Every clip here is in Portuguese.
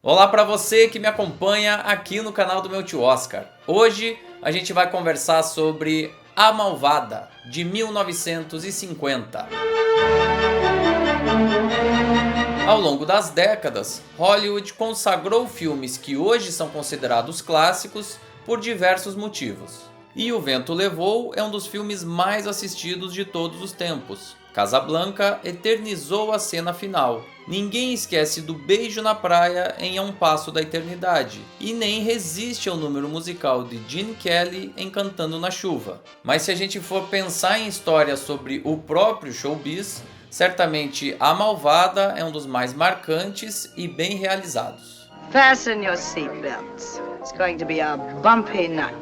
Olá para você que me acompanha aqui no canal do meu tio Oscar. Hoje a gente vai conversar sobre A Malvada, de 1950. Ao longo das décadas, Hollywood consagrou filmes que hoje são considerados clássicos por diversos motivos. E O Vento Levou é um dos filmes mais assistidos de todos os tempos. Casablanca eternizou a cena final. Ninguém esquece do beijo na praia em A um Passo da Eternidade, e nem resiste ao número musical de Gene Kelly em Cantando na Chuva. Mas se a gente for pensar em histórias sobre o próprio showbiz, certamente A Malvada é um dos mais marcantes e bem realizados. Fasten your seatbelts. It's going to be a bumpy night.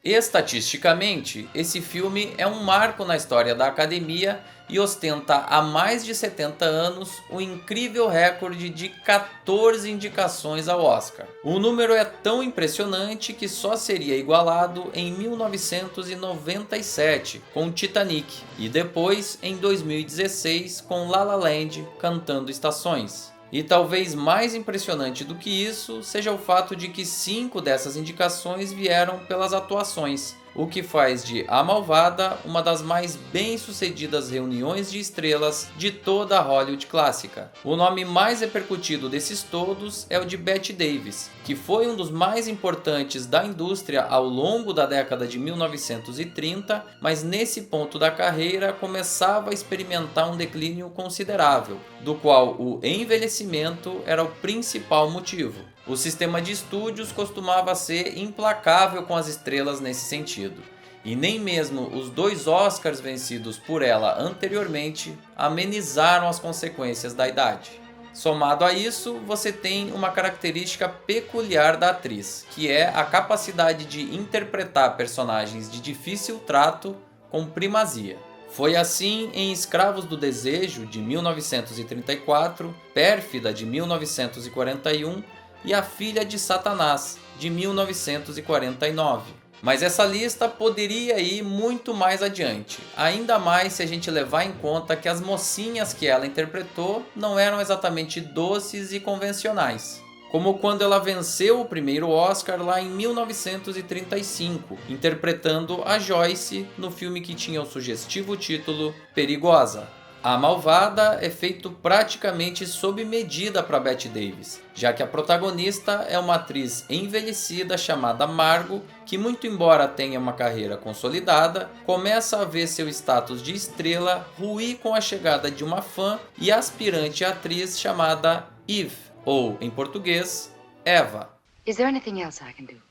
Estatisticamente, esse filme é um marco na história da academia e ostenta há mais de 70 anos o incrível recorde de 14 indicações ao Oscar. O número é tão impressionante que só seria igualado em 1997 com Titanic e depois em 2016 com La La Land Cantando Estações. E talvez mais impressionante do que isso seja o fato de que 5 dessas indicações vieram pelas atuações, o que faz de A Malvada uma das mais bem-sucedidas reuniões de estrelas de toda a Hollywood clássica. O nome mais repercutido desses todos é o de Bette Davis, que foi um dos mais importantes da indústria ao longo da década de 1930, mas nesse ponto da carreira começava a experimentar um declínio considerável, do qual o envelhecimento era o principal motivo. O sistema de estúdios costumava ser implacável com as estrelas nesse sentido, e nem mesmo os 2 Oscars vencidos por ela anteriormente amenizaram as consequências da idade. Somado a isso, você tem uma característica peculiar da atriz, que é a capacidade de interpretar personagens de difícil trato com primazia. Foi assim em Escravos do Desejo, de 1934, Pérfida, de 1941, e A Filha de Satanás, de 1949. Mas essa lista poderia ir muito mais adiante, ainda mais se a gente levar em conta que as mocinhas que ela interpretou não eram exatamente doces e convencionais. Como quando ela venceu o primeiro Oscar lá em 1935, interpretando a Joyce no filme que tinha o sugestivo título Perigosa. A Malvada é feito praticamente sob medida para Bette Davis, já que a protagonista é uma atriz envelhecida chamada Margot, que muito embora tenha uma carreira consolidada, começa a ver seu status de estrela ruir com a chegada de uma fã e aspirante atriz chamada Eve, ou em português, Eva. Is there anything else I can do?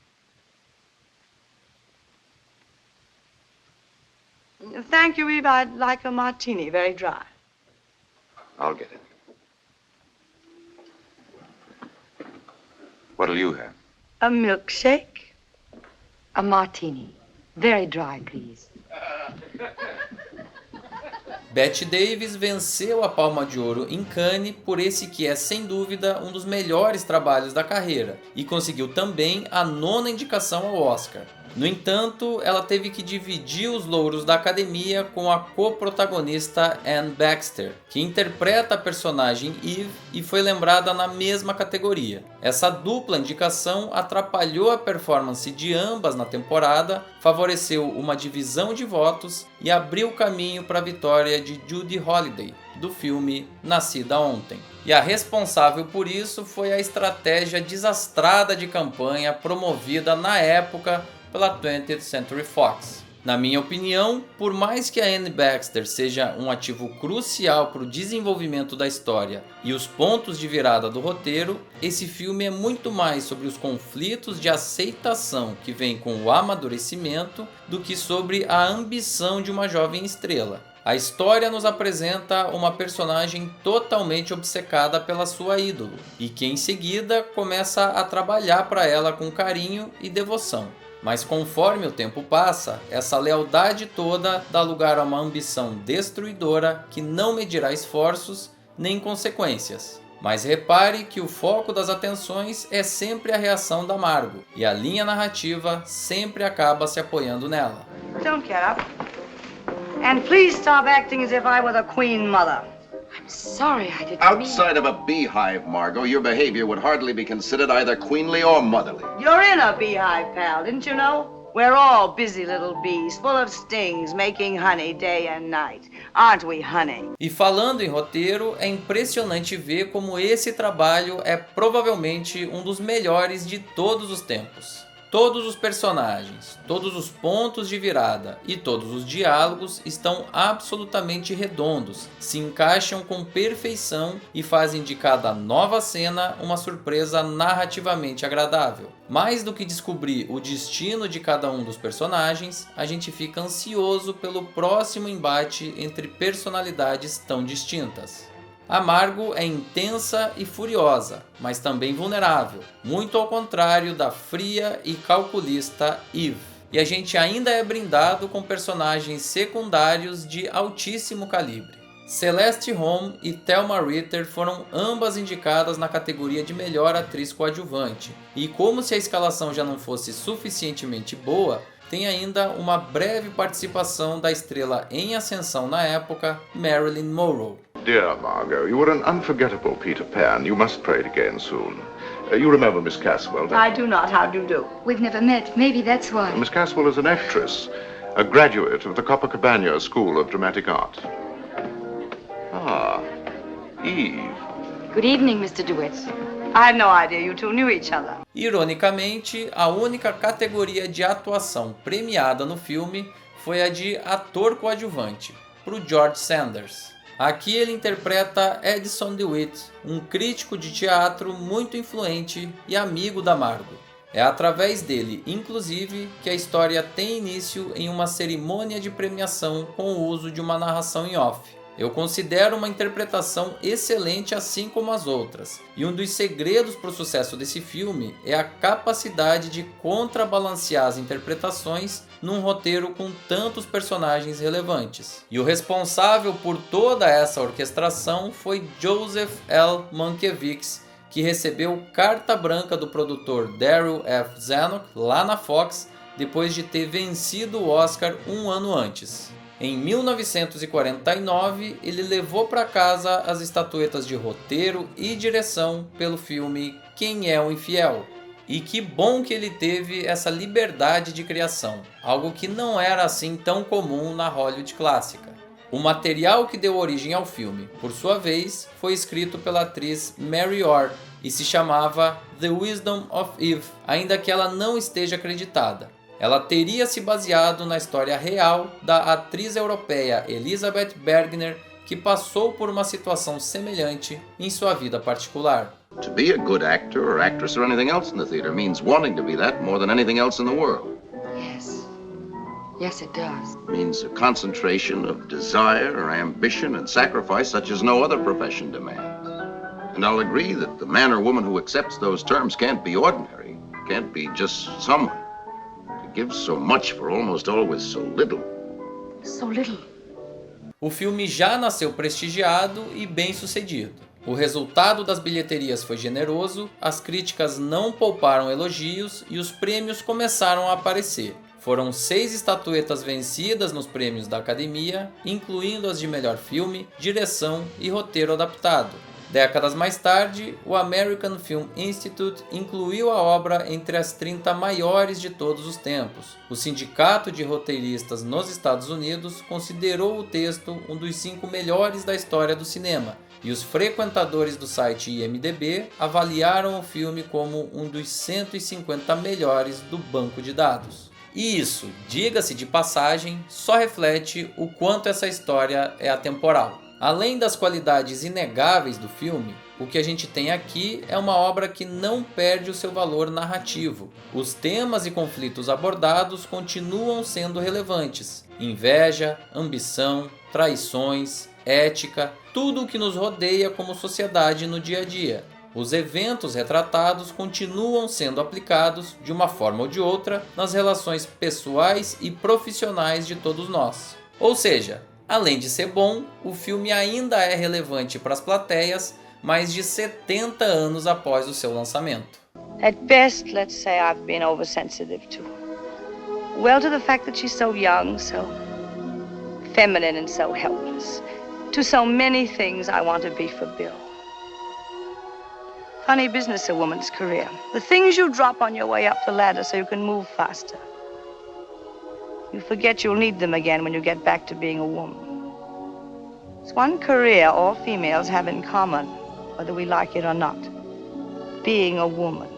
Thank you, Eve. I'd like a martini, very dry. I'll get it. What'll you have? A milkshake? A martini. Very dry, please. Bette Davis venceu a Palma de Ouro em Cannes por esse que é sem dúvida um dos melhores trabalhos da carreira e conseguiu também a 9ª indicação ao Oscar. No entanto, ela teve que dividir os louros da academia com a co-protagonista Anne Baxter, que interpreta a personagem Eve e foi lembrada na mesma categoria. Essa dupla indicação atrapalhou a performance de ambas na temporada, favoreceu uma divisão de votos e abriu caminho para a vitória de Judy Holliday, do filme Nascida Ontem. E a responsável por isso foi a estratégia desastrada de campanha promovida na época pela 20th Century Fox. Na minha opinião, por mais que a Anne Baxter seja um ativo crucial para o desenvolvimento da história e os pontos de virada do roteiro, esse filme é muito mais sobre os conflitos de aceitação que vêm com o amadurecimento do que sobre a ambição de uma jovem estrela. A história nos apresenta uma personagem totalmente obcecada pela sua ídolo e que em seguida começa a trabalhar para ela com carinho e devoção. Mas conforme o tempo passa, essa lealdade toda dá lugar a uma ambição destruidora que não medirá esforços nem consequências. Mas repare que o foco das atenções é sempre a reação da Margot, e a linha narrativa sempre acaba se apoiando nela. Don't get up. And please stop acting as if I were the Queen Mother. I'm Sorry, I didn't Outside of a beehive, Margot, your behavior would hardly be considered either queenly or motherly. You're in a beehive, pal, didn't you know? We're all busy little bees, full of stings, making honey day and night. Aren't we, honey? E falando em roteiro, é impressionante ver como esse trabalho é provavelmente um dos melhores de todos os tempos. Todos os personagens, todos os pontos de virada e todos os diálogos estão absolutamente redondos, se encaixam com perfeição e fazem de cada nova cena uma surpresa narrativamente agradável. Mais do que descobrir o destino de cada um dos personagens, a gente fica ansioso pelo próximo embate entre personalidades tão distintas. A Margot é intensa e furiosa, mas também vulnerável, muito ao contrário da fria e calculista Eve. E a gente ainda é brindado com personagens secundários de altíssimo calibre. Celeste Holm e Thelma Ritter foram ambas indicadas na categoria de melhor atriz coadjuvante, e como se a escalação já não fosse suficientemente boa, tem ainda uma breve participação da estrela em ascensão na época, Marilyn Monroe. Dear Margot, you were an unforgettable Peter Pan. You must play it again soon. You remember Miss Caswell, don't I do not. How do you do? We've never met. Maybe that's why. you? Miss Caswell is an actress, a graduate of the Copacabana School of Dramatic Art. Ah, Eve. Good evening, Mr. DeWitt. I had no idea you two knew each other. Ironicamente, a única categoria de atuação premiada no filme foi a de ator coadjuvante, para o George Sanders. Aqui ele interpreta Edison DeWitt, um crítico de teatro muito influente e amigo da Margot. É através dele, inclusive, que a história tem início em uma cerimônia de premiação com o uso de uma narração em off. Eu considero uma interpretação excelente assim como as outras, e um dos segredos para o sucesso desse filme é a capacidade de contrabalancear as interpretações num roteiro com tantos personagens relevantes. E o responsável por toda essa orquestração foi Joseph L. Mankiewicz, que recebeu carta branca do produtor Darryl F. Zanuck lá na Fox, depois de ter vencido o Oscar um ano antes. Em 1949, ele levou para casa as estatuetas de roteiro e direção pelo filme Quem é o Infiel? E que bom que ele teve essa liberdade de criação, algo que não era assim tão comum na Hollywood clássica. O material que deu origem ao filme, por sua vez, foi escrito pela atriz Mary Orr e se chamava The Wisdom of Eve, ainda que ela não esteja acreditada. Ela teria se baseado na história real da atriz europeia Elizabeth Bergner, que passou por uma situação semelhante em sua vida particular. To be a good actor or actress or anything else in the theater means wanting to be that more than anything else in the world. Yes. Yes, it does. It means a concentration of desire or ambition and sacrifice such as no other profession demands. And I'll agree that the man or woman who accepts those terms can't be ordinary, can't be just someone. Gives so much for almost always so little. So little. O filme já nasceu prestigiado e bem sucedido. O resultado das bilheterias foi generoso, as críticas não pouparam elogios e os prêmios começaram a aparecer. Foram 6 estatuetas vencidas nos prêmios da Academia, incluindo as de melhor filme, direção e roteiro adaptado. Décadas mais tarde, o American Film Institute incluiu a obra entre as 30 maiores de todos os tempos. O Sindicato de Roteiristas nos Estados Unidos considerou o texto um dos 5 melhores da história do cinema, e os frequentadores do site IMDb avaliaram o filme como um dos 150 melhores do banco de dados. E isso, diga-se de passagem, só reflete o quanto essa história é atemporal. Além das qualidades inegáveis do filme, o que a gente tem aqui é uma obra que não perde o seu valor narrativo. Os temas e conflitos abordados continuam sendo relevantes. Inveja, ambição, traições, ética, tudo o que nos rodeia como sociedade no dia a dia. Os eventos retratados continuam sendo aplicados, de uma forma ou de outra, nas relações pessoais e profissionais de todos nós. Ou seja, além de ser bom, o filme ainda é relevante para as plateias mais de 70 anos após o seu lançamento. At best, let's say I've been oversensitive to her. Well, to the fact that she's so young, so feminine and so helpless. to so many things I want to be for Bill. Funny business, a woman's career. The things you drop on your way up the ladder so you can move faster. You forget you'll need them again when you get back to being a woman. It's one career all females have in common, whether we like it or not. Being a woman.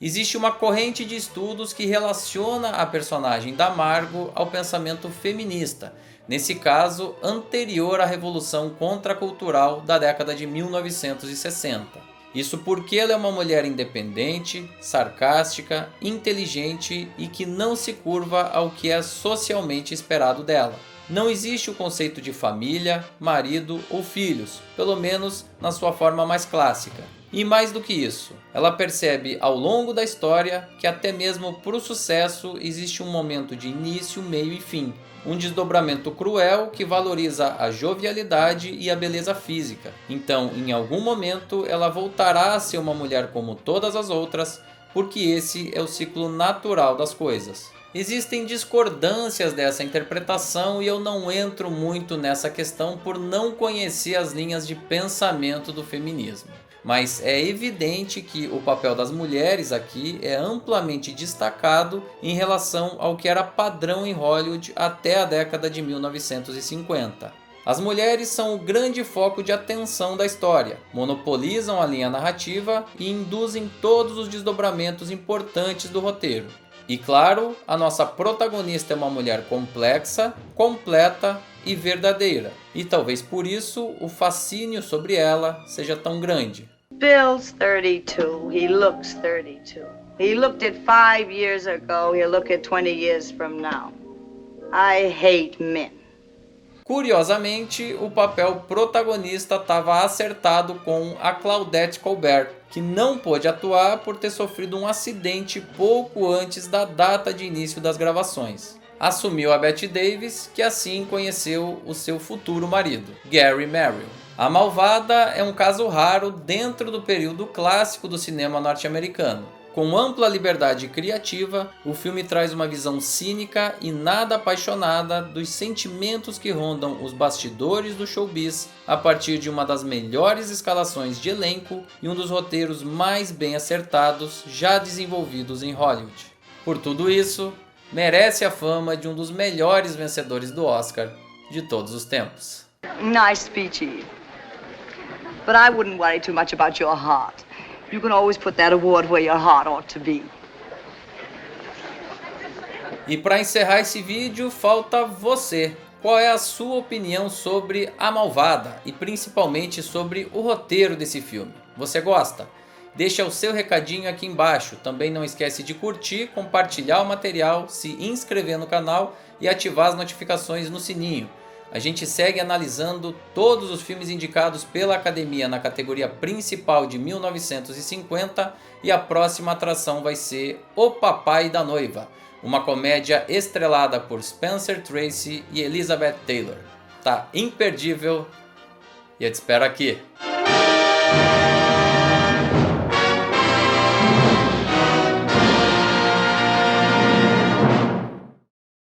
Existe uma corrente de estudos que relaciona a personagem da Margot ao pensamento feminista, nesse caso anterior à Revolução Contracultural da década de 1960. Isso porque ela é uma mulher independente, sarcástica, inteligente e que não se curva ao que é socialmente esperado dela. Não existe o conceito de família, marido ou filhos, pelo menos na sua forma mais clássica. E mais do que isso, ela percebe ao longo da história que até mesmo para o sucesso existe um momento de início, meio e fim. Um desdobramento cruel que valoriza a jovialidade e a beleza física. Então, em algum momento, ela voltará a ser uma mulher como todas as outras, porque esse é o ciclo natural das coisas. Existem discordâncias dessa interpretação e eu não entro muito nessa questão por não conhecer as linhas de pensamento do feminismo. Mas é evidente que o papel das mulheres aqui é amplamente destacado em relação ao que era padrão em Hollywood até a década de 1950. As mulheres são o grande foco de atenção da história, monopolizam a linha narrativa e induzem todos os desdobramentos importantes do roteiro. E claro, a nossa protagonista é uma mulher complexa, completa e verdadeira. E talvez por isso o fascínio sobre ela seja tão grande. Bill's 32. He looks 32. He looked at 5 years ago. He'll look at 20 years from now. I hate men. Curiosamente, o papel protagonista estava acertado com a Claudette Colbert, que não pôde atuar por ter sofrido um acidente pouco antes da data de início das gravações. Assumiu a Bette Davis, que assim conheceu o seu futuro marido, Gary Merrill. A Malvada é um caso raro dentro do período clássico do cinema norte-americano. Com ampla liberdade criativa, o filme traz uma visão cínica e nada apaixonada dos sentimentos que rondam os bastidores do showbiz a partir de uma das melhores escalações de elenco e um dos roteiros mais bem acertados já desenvolvidos em Hollywood. Por tudo isso, merece a fama de um dos melhores vencedores do Oscar de todos os tempos. Nice speech, Eve. But I wouldn't worry too much about your heart. You can always put that award where your heart ought to be. E para encerrar esse vídeo, falta você. Qual é a sua opinião sobre A Malvada e principalmente sobre o roteiro desse filme? Você gosta? Deixa o seu recadinho aqui embaixo. Também não esquece de curtir, compartilhar o material, se inscrever no canal e ativar as notificações no sininho. A gente segue analisando todos os filmes indicados pela Academia na categoria principal de 1950 e a próxima atração vai ser O Papai da Noiva, uma comédia estrelada por Spencer Tracy e Elizabeth Taylor. Tá imperdível e eu te espero aqui.